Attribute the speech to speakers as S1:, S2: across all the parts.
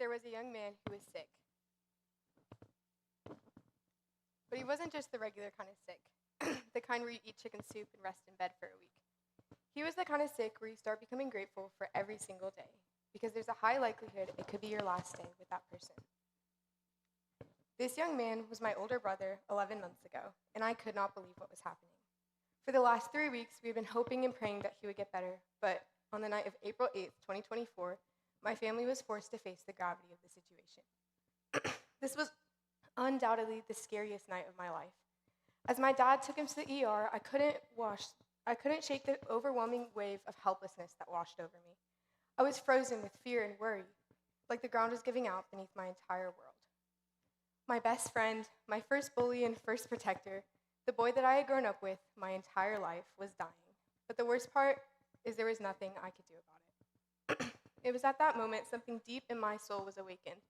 S1: there was a young man who was sick. But he wasn't just the regular kind of sick, the kind where you eat chicken soup and rest in bed for a week. He was the kind of sick where you start becoming grateful for every single day, because there's a high likelihood it could be your last day with that person. This young man was my older brother 11 months ago, and I could not believe what was happening. For the last 3 weeks, we had been hoping and praying that he would get better, but on the night of April 8th, 2024, my family was forced to face the gravity of the situation. This was undoubtedly the scariest night of my life. As my dad took him to the ER, I couldn't shake the overwhelming wave of helplessness that washed over me. I was frozen with fear and worry, like the ground was giving out beneath my entire world. My best friend, my first bully and first protector, the boy that I had grown up with my entire life, was dying. But the worst part is there was nothing I could do about it. It was at that moment something deep in my soul was awakened.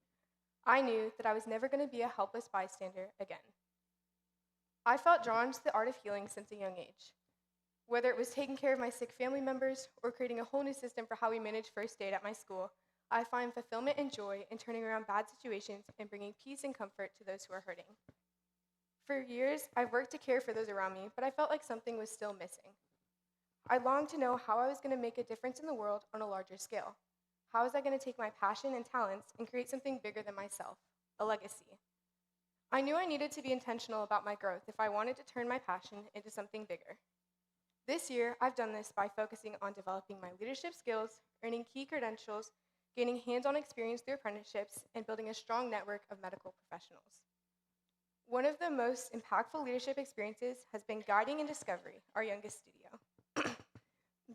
S1: I knew that I was never going to be a helpless bystander again. I felt drawn to the art of healing since a young age. Whether it was taking care of my sick family members or creating a whole new system for how we manage first aid at my school, I find fulfillment and joy in turning around bad situations and bringing peace and comfort to those who are hurting. For years, I've worked to care for those around me, but I felt like something was still missing. I longed to know how I was going to make a difference in the world on a larger scale. How was I going to take my passion and talents and create something bigger than myself, a legacy? I knew I needed to be intentional about my growth if I wanted to turn my passion into something bigger. This year, I've done this by focusing on developing my leadership skills, earning key credentials, gaining hands-on experience through apprenticeships, and building a strong network of medical professionals. One of the most impactful leadership experiences has been guiding in Discovery, our youngest studio.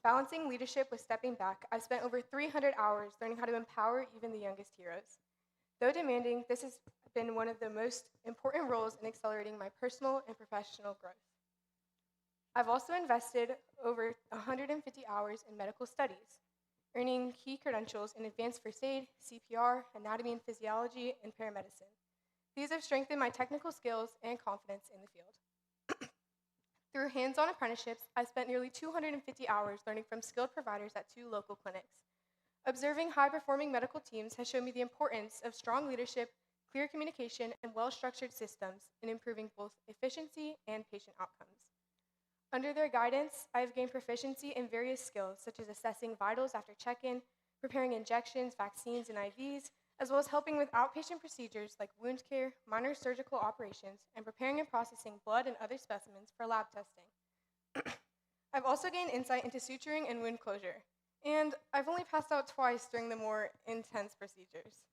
S1: Balancing leadership with stepping back, I've spent over 300 hours learning how to empower even the youngest heroes. Though demanding, this has been one of the most important roles in accelerating my personal and professional growth. I've also invested over 150 hours in medical studies, earning key credentials in advanced first aid, CPR, anatomy and physiology, and paramedicine. These have strengthened my technical skills and confidence in the field. Through hands-on apprenticeships, I spent nearly 250 hours learning from skilled providers at 2 local clinics. Observing high-performing medical teams has shown me the importance of strong leadership, clear communication, and well-structured systems in improving both efficiency and patient outcomes. Under their guidance, I have gained proficiency in various skills, such as assessing vitals after check-in, preparing injections, vaccines, and IVs, as well as helping with outpatient procedures like wound care, minor surgical operations, and preparing and processing blood and other specimens for lab testing. I've also gained insight into suturing and wound closure, and I've only passed out twice during the more intense procedures.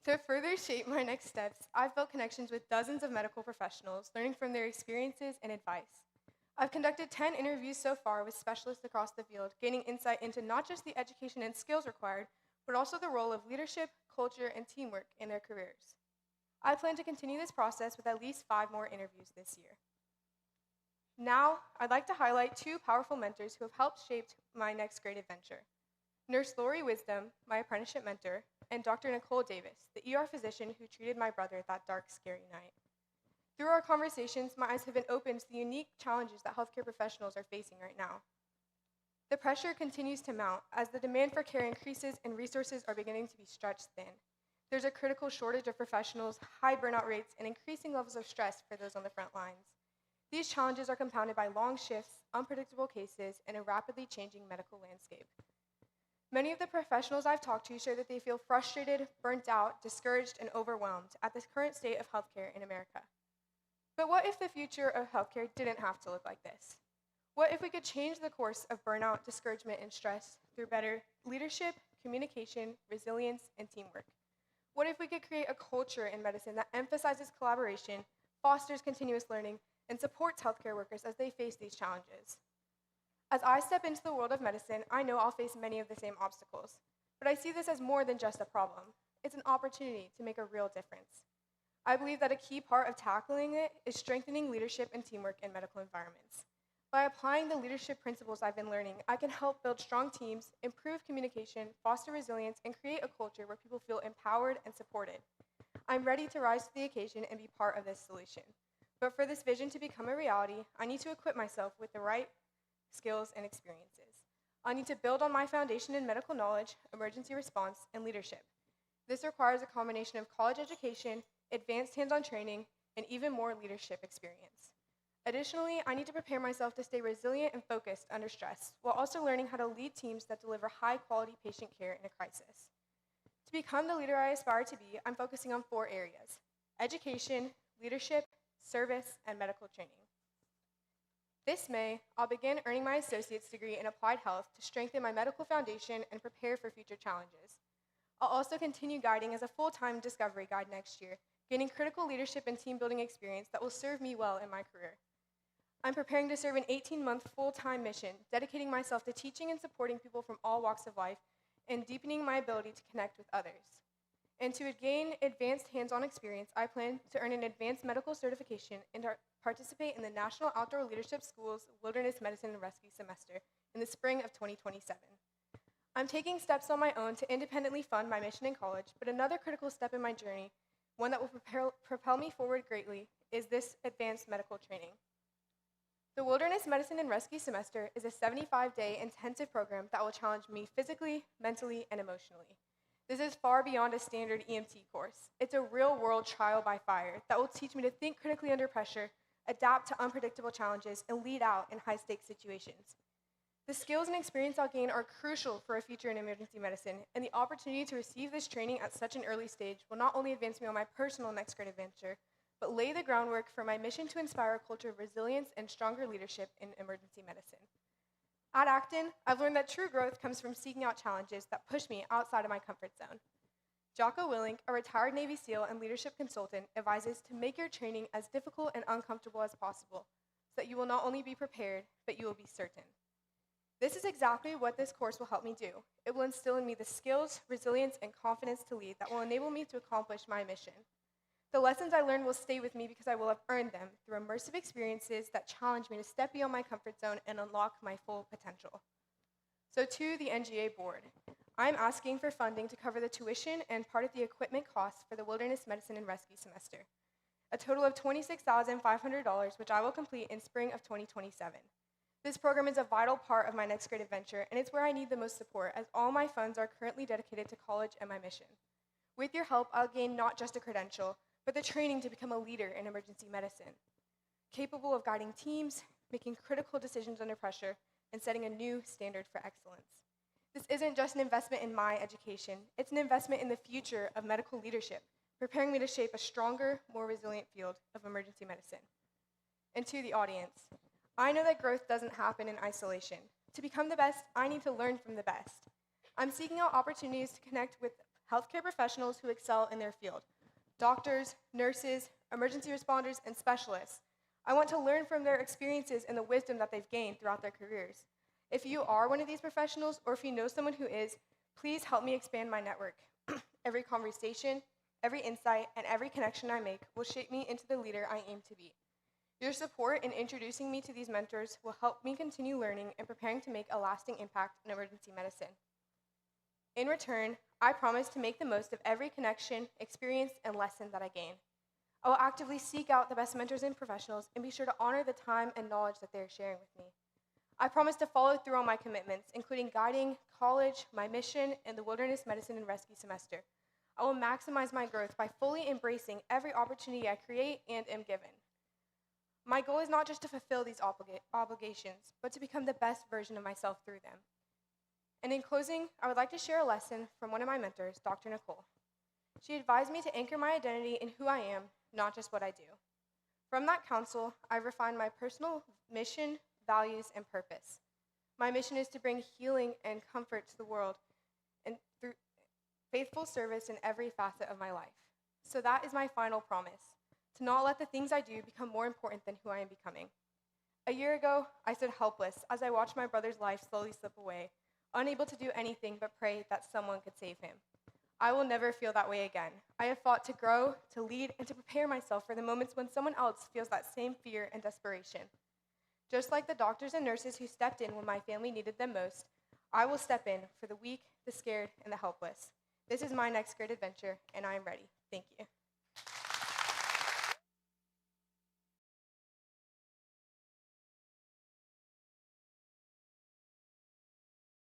S1: To further shape my next steps, I've built connections with dozens of medical professionals, learning from their experiences and advice. I've conducted 10 interviews so far with specialists across the field, gaining insight into not just the education and skills required, but also the role of leadership, culture, and teamwork in their careers. I plan to continue this process with at least 5 more interviews this year. Now, I'd like to highlight 2 powerful mentors who have helped shape my next great adventure. Nurse Lori Wisdom, my apprenticeship mentor, and Dr. Nicole Davis, the ER physician who treated my brother that dark, scary night. Through our conversations, my eyes have been opened to the unique challenges that healthcare professionals are facing right now. The pressure continues to mount as the demand for care increases and resources are beginning to be stretched thin. There's a critical shortage of professionals, high burnout rates, and increasing levels of stress for those on the front lines. These challenges are compounded by long shifts, unpredictable cases, and a rapidly changing medical landscape. Many of the professionals I've talked to share that they feel frustrated, burnt out, discouraged, and overwhelmed at the current state of healthcare in America. But what if the future of healthcare didn't have to look like this? What if we could change the course of burnout, discouragement, and stress through better leadership, communication, resilience, and teamwork? What if we could create a culture in medicine that emphasizes collaboration, fosters continuous learning, and supports healthcare workers as they face these challenges? As I step into the world of medicine, I know I'll face many of the same obstacles, but I see this as more than just a problem. It's an opportunity to make a real difference. I believe that a key part of tackling it is strengthening leadership and teamwork in medical environments. By applying the leadership principles I've been learning, I can help build strong teams, improve communication, foster resilience, and create a culture where people feel empowered and supported. I'm ready to rise to the occasion and be part of this solution. But for this vision to become a reality, I need to equip myself with the right skills and experiences. I need to build on my foundation in medical knowledge, emergency response, and leadership. This requires a combination of college education, advanced hands-on training, and even more leadership experience. Additionally, I need to prepare myself to stay resilient and focused under stress, while also learning how to lead teams that deliver high-quality patient care in a crisis. To become the leader I aspire to be, I'm focusing on 4 areas: education, leadership, service, and medical training. This May, I'll begin earning my associate's degree in applied health to strengthen my medical foundation and prepare for future challenges. I'll also continue guiding as a full-time discovery guide next year, gaining critical leadership and team-building experience that will serve me well in my career. I'm preparing to serve an 18-month full-time mission, dedicating myself to teaching and supporting people from all walks of life and deepening my ability to connect with others. And to gain advanced hands-on experience, I plan to earn an advanced medical certification and participate in the National Outdoor Leadership School's Wilderness Medicine and Rescue semester in the spring of 2027. I'm taking steps on my own to independently fund my mission in college, but another critical step in my journey, one that will propel me forward greatly, is this advanced medical training. The Wilderness Medicine and Rescue semester is a 75-day intensive program that will challenge me physically, mentally, and emotionally. This is far beyond a standard EMT course. It's a real-world trial by fire that will teach me to think critically under pressure, adapt to unpredictable challenges, and lead out in high-stakes situations. The skills and experience I'll gain are crucial for a future in emergency medicine, and the opportunity to receive this training at such an early stage will not only advance me on my personal next great adventure, but lay the groundwork for my mission to inspire a culture of resilience and stronger leadership in emergency medicine. At Acton, I've learned that true growth comes from seeking out challenges that push me outside of my comfort zone. Jocko Willink, a retired Navy SEAL and leadership consultant, advises to make your training as difficult and uncomfortable as possible, so that you will not only be prepared, but you will be certain. This is exactly what this course will help me do. It will instill in me the skills, resilience, and confidence to lead that will enable me to accomplish my mission. The lessons I learned will stay with me because I will have earned them through immersive experiences that challenge me to step beyond my comfort zone and unlock my full potential. So to the NGA board, I'm asking for funding to cover the tuition and part of the equipment costs for the Wilderness Medicine and Rescue semester, a total of $26,500, which I will complete in spring of 2027. This program is a vital part of my next great adventure, and it's where I need the most support, as all my funds are currently dedicated to college and my mission. With your help, I'll gain not just a credential, but the training to become a leader in emergency medicine, capable of guiding teams, making critical decisions under pressure, and setting a new standard for excellence. This isn't just an investment in my education, it's an investment in the future of medical leadership, preparing me to shape a stronger, more resilient field of emergency medicine. And to the audience, I know that growth doesn't happen in isolation. To become the best, I need to learn from the best. I'm seeking out opportunities to connect with healthcare professionals who excel in their field: doctors, nurses, emergency responders, and specialists. I want to learn from their experiences and the wisdom that they've gained throughout their careers. If you are one of these professionals, or if you know someone who is, please help me expand my network. Every conversation, every insight, and every connection I make will shape me into the leader I aim to be. Your support in introducing me to these mentors will help me continue learning and preparing to make a lasting impact in emergency medicine. In return, I promise to make the most of every connection, experience, and lesson that I gain. I will actively seek out the best mentors and professionals and be sure to honor the time and knowledge that they are sharing with me. I promise to follow through on my commitments, including guiding college, my mission, and the Wilderness Medicine and Rescue semester. I will maximize my growth by fully embracing every opportunity I create and am given. My goal is not just to fulfill these obligations, but to become the best version of myself through them. And in closing, I would like to share a lesson from one of my mentors, Dr. Nicole. She advised me to anchor my identity in who I am, not just what I do. From that counsel, I've refined my personal mission, values, and purpose. My mission is to bring healing and comfort to the world and through faithful service in every facet of my life. So that is my final promise, to not let the things I do become more important than who I am becoming. A year ago, I stood helpless as I watched my brother's life slowly slip away, unable to do anything but pray that someone could save him. I will never feel that way again. I have fought to grow, to lead, and to prepare myself for the moments when someone else feels that same fear and desperation. Just like the doctors and nurses who stepped in when my family needed them most, I will step in for the weak, the scared, and the helpless. This is my next great adventure, and I am ready. Thank you.